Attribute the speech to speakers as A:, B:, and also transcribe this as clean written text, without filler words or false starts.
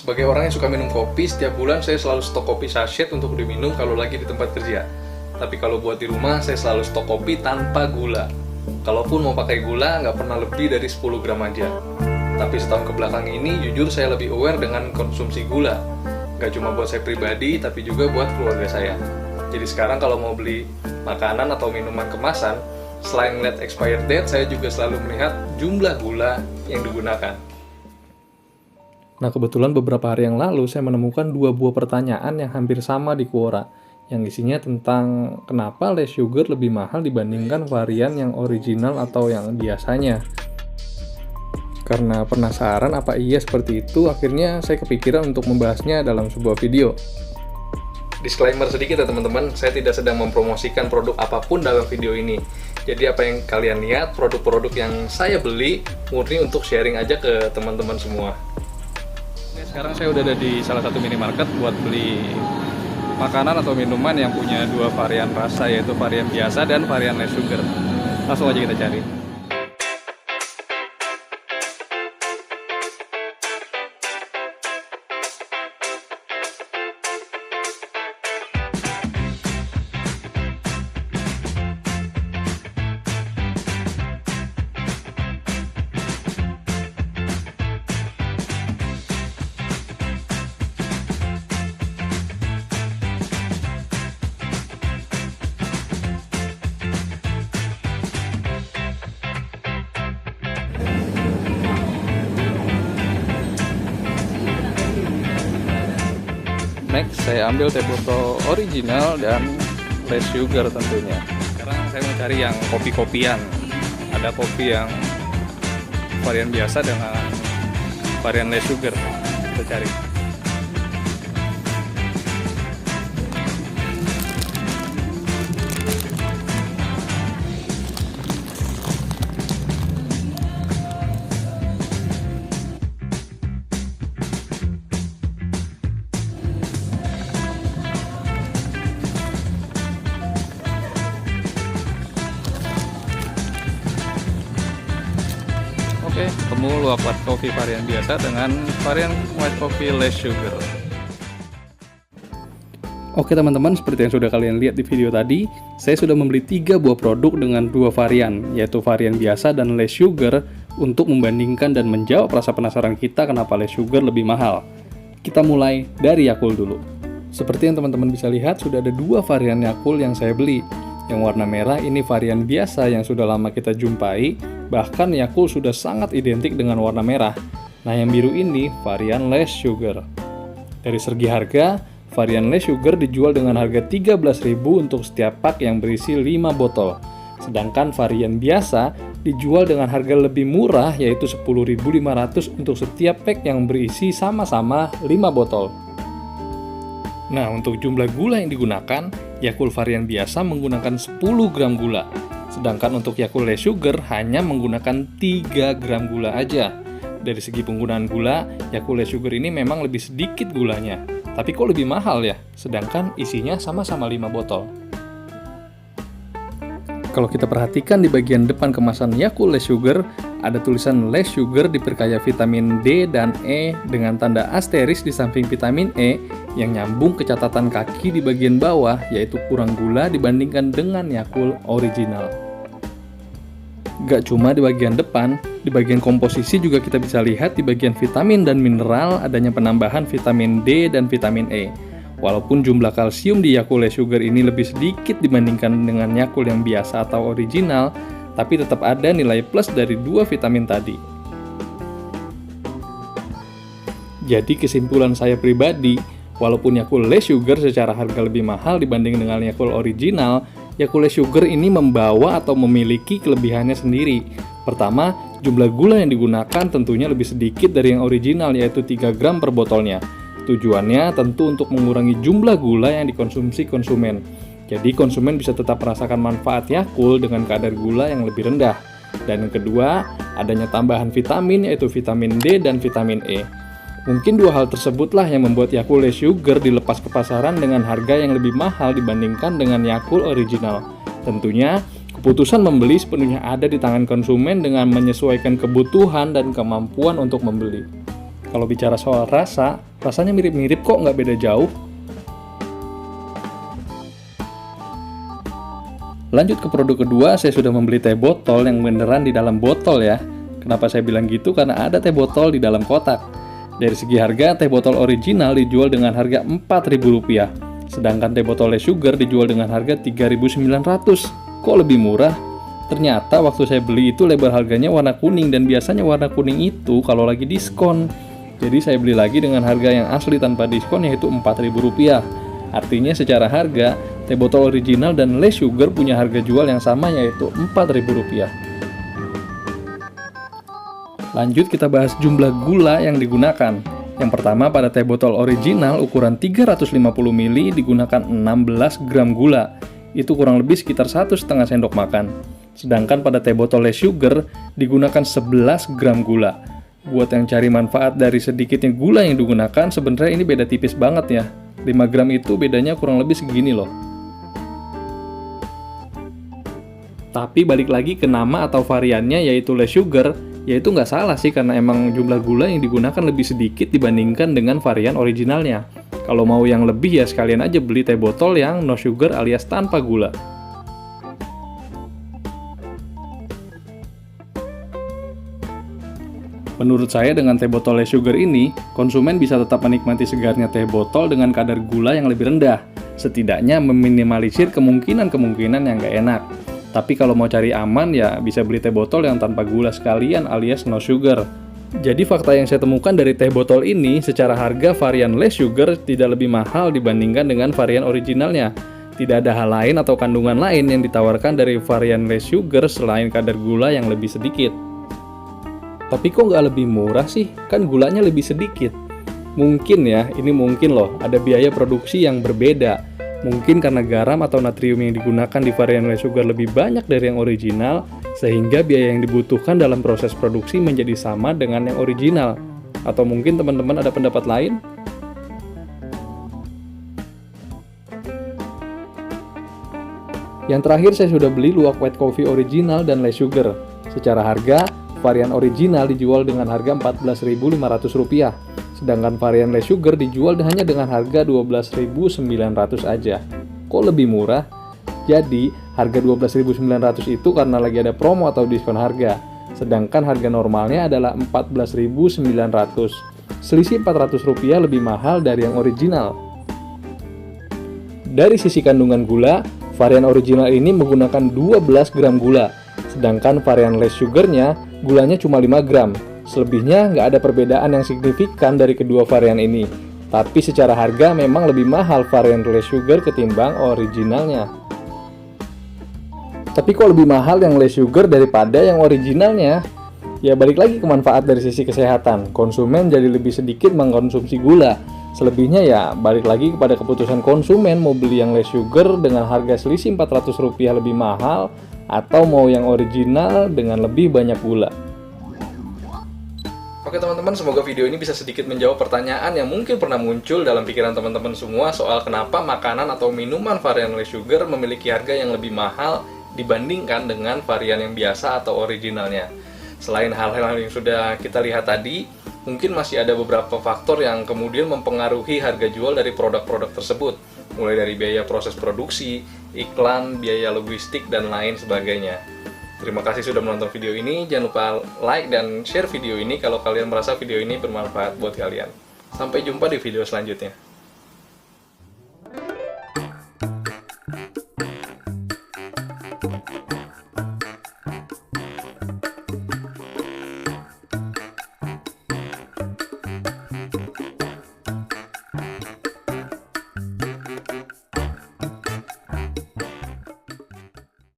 A: Sebagai orang yang suka minum kopi, setiap bulan saya selalu stok kopi sachet untuk diminum kalau lagi di tempat kerja. Tapi kalau buat di rumah, saya selalu stok kopi tanpa gula. Kalaupun mau pakai gula, nggak pernah lebih dari 10 gram aja. Tapi setahun kebelakang ini, jujur saya lebih aware dengan konsumsi gula. Nggak cuma buat saya pribadi, tapi juga buat keluarga saya. Jadi sekarang kalau mau beli makanan atau minuman kemasan, selain ngeliat expired date, saya juga selalu melihat jumlah gula yang digunakan. Nah, kebetulan beberapa hari yang lalu saya menemukan 2 buah pertanyaan yang hampir sama di Quora, yang isinya tentang kenapa less sugar lebih mahal dibandingkan varian yang original atau yang biasanya. Karena penasaran apa iya seperti itu, akhirnya saya kepikiran untuk membahasnya dalam sebuah video. Disclaimer sedikit ya teman-teman, saya tidak sedang mempromosikan produk apapun dalam video ini. Jadi apa yang kalian lihat, produk-produk yang saya beli, murni untuk sharing aja ke teman-teman semua. Sekarang saya udah ada di salah satu minimarket buat beli makanan atau minuman yang punya 2 varian rasa, yaitu varian biasa dan varian less sugar. Langsung aja kita cari. Next, saya ambil teh botol original dan less sugar tentunya. Sekarang saya mau cari yang kopi-kopian. Ada kopi yang varian biasa dengan varian less sugar. Kita cari. Oke, ketemu luwak white coffee varian biasa dengan varian white coffee less sugar. Oke teman-teman, seperti yang sudah kalian lihat di video tadi, saya sudah membeli 3 buah produk dengan 2 varian, yaitu varian biasa dan less sugar, untuk membandingkan dan menjawab rasa penasaran kita kenapa less sugar lebih mahal. Kita mulai dari Yakult dulu. Seperti yang teman-teman bisa lihat, sudah ada 2 varian Yakult yang saya beli. Yang warna merah ini varian biasa yang sudah lama kita jumpai, bahkan Yakult sudah sangat identik dengan warna merah. Nah, yang biru ini varian less sugar. Dari segi harga, varian less sugar dijual dengan harga 13.000 untuk setiap pak yang berisi 5 botol. Sedangkan varian biasa dijual dengan harga lebih murah, yaitu 10.500 untuk setiap pak yang berisi sama-sama 5 botol. Nah, untuk jumlah gula yang digunakan, Yakult varian biasa menggunakan 10 gram gula. Sedangkan untuk Yakult less sugar hanya menggunakan 3 gram gula aja. Dari segi penggunaan gula, Yakult less sugar ini memang lebih sedikit gulanya. Tapi kok lebih mahal ya? Sedangkan isinya sama-sama 5 botol. Kalau kita perhatikan di bagian depan kemasan Yakult less sugar, ada tulisan less sugar diperkaya vitamin D dan E dengan tanda asteris di samping vitamin E yang nyambung ke catatan kaki di bagian bawah, yaitu kurang gula dibandingkan dengan Yakult original. Gak cuma di bagian depan, di bagian komposisi juga kita bisa lihat di bagian vitamin dan mineral adanya penambahan vitamin D dan vitamin E. Walaupun jumlah kalsium di Yakult less sugar ini lebih sedikit dibandingkan dengan Yakult yang biasa atau original, tapi tetap ada nilai plus dari 2 vitamin tadi. Jadi kesimpulan saya pribadi, walaupun Yakult less sugar secara harga lebih mahal dibanding dengan Yakult original, Yakult less sugar ini membawa atau memiliki kelebihannya sendiri. Pertama, jumlah gula yang digunakan tentunya lebih sedikit dari yang original, yaitu 3 gram per botolnya. Tujuannya tentu untuk mengurangi jumlah gula yang dikonsumsi konsumen. Jadi konsumen bisa tetap merasakan manfaat Yakult dengan kadar gula yang lebih rendah. Dan yang kedua, adanya tambahan vitamin, yaitu vitamin D dan vitamin E. Mungkin 2 hal tersebutlah yang membuat Yakult less sugar dilepas ke pasaran dengan harga yang lebih mahal dibandingkan dengan Yakult original. Tentunya, keputusan membeli sepenuhnya ada di tangan konsumen dengan menyesuaikan kebutuhan dan kemampuan untuk membeli. Kalau bicara soal rasa, rasanya mirip-mirip kok, nggak beda jauh. Lanjut ke produk kedua, saya sudah membeli teh botol yang beneran di dalam botol ya. Kenapa saya bilang gitu? Karena ada teh botol di dalam kotak. Dari segi harga, teh botol original dijual dengan harga Rp4.000. Sedangkan teh botol less sugar dijual dengan harga Rp3.900. Kok lebih murah? Ternyata waktu saya beli itu label harganya warna kuning, dan biasanya warna kuning itu kalau lagi diskon. Jadi saya beli lagi dengan harga yang asli tanpa diskon, yaitu Rp4.000. Artinya secara harga, teh botol original dan less sugar punya harga jual yang sama, yaitu Rp4.000. Lanjut kita bahas jumlah gula yang digunakan. Yang pertama, pada teh botol original ukuran 350 ml digunakan 16 gram gula. Itu kurang lebih sekitar 1,5 sendok makan. Sedangkan pada teh botol less sugar digunakan 11 gram gula. Buat yang cari manfaat dari sedikitnya gula yang digunakan, sebenarnya ini beda tipis banget ya. 5 gram itu bedanya kurang lebih segini loh. Tapi balik lagi ke nama atau variannya, yaitu less sugar, ya itu nggak salah sih, karena emang jumlah gula yang digunakan lebih sedikit dibandingkan dengan varian originalnya. Kalau mau yang lebih ya sekalian aja beli teh botol yang no sugar alias tanpa gula. Menurut saya dengan teh botol less sugar ini, konsumen bisa tetap menikmati segarnya teh botol dengan kadar gula yang lebih rendah. Setidaknya meminimalisir kemungkinan-kemungkinan yang nggak enak. Tapi kalau mau cari aman ya bisa beli teh botol yang tanpa gula sekalian alias no sugar. Jadi fakta yang saya temukan dari teh botol ini, secara harga varian less sugar tidak lebih mahal dibandingkan dengan varian originalnya. Tidak ada hal lain atau kandungan lain yang ditawarkan dari varian less sugar selain kadar gula yang lebih sedikit. Tapi kok nggak lebih murah sih? Kan gulanya lebih sedikit. Mungkin ya, ini mungkin loh, ada biaya produksi yang berbeda. Mungkin karena garam atau natrium yang digunakan di varian less sugar lebih banyak dari yang original, sehingga biaya yang dibutuhkan dalam proses produksi menjadi sama dengan yang original. Atau mungkin teman-teman ada pendapat lain? Yang terakhir, saya sudah beli luwak white coffee original dan less sugar. Secara harga, varian original dijual dengan harga Rp14.500. Sedangkan varian less sugar dijual hanya dengan harga Rp12.900 aja. Kok lebih murah? Jadi, harga Rp12.900 itu karena lagi ada promo atau diskon harga. Sedangkan harga normalnya adalah Rp14.900. Selisih Rp400 lebih mahal dari yang original. Dari sisi kandungan gula, varian original ini menggunakan 12 gram gula. Sedangkan varian less sugarnya, gulanya cuma 5 gram. Selebihnya nggak ada perbedaan yang signifikan dari kedua varian ini. Tapi secara harga memang lebih mahal varian less sugar ketimbang originalnya. Tapi kok lebih mahal yang less sugar daripada yang originalnya? Ya balik lagi ke manfaat dari sisi kesehatan. Konsumen jadi lebih sedikit mengkonsumsi gula. Selebihnya ya balik lagi kepada keputusan konsumen mau beli yang less sugar dengan harga selisih Rp400 lebih mahal, atau mau yang original dengan lebih banyak gula. Oke teman-teman, semoga video ini bisa sedikit menjawab pertanyaan yang mungkin pernah muncul dalam pikiran teman-teman semua soal kenapa makanan atau minuman varian less sugar memiliki harga yang lebih mahal dibandingkan dengan varian yang biasa atau originalnya. Selain hal-hal yang sudah kita lihat tadi, mungkin masih ada beberapa faktor yang kemudian mempengaruhi harga jual dari produk-produk tersebut, mulai dari biaya proses produksi, iklan, biaya logistik, dan lain sebagainya. Terima kasih sudah menonton video ini. Jangan lupa like dan share video ini kalau kalian merasa video ini bermanfaat buat kalian. Sampai jumpa di video selanjutnya.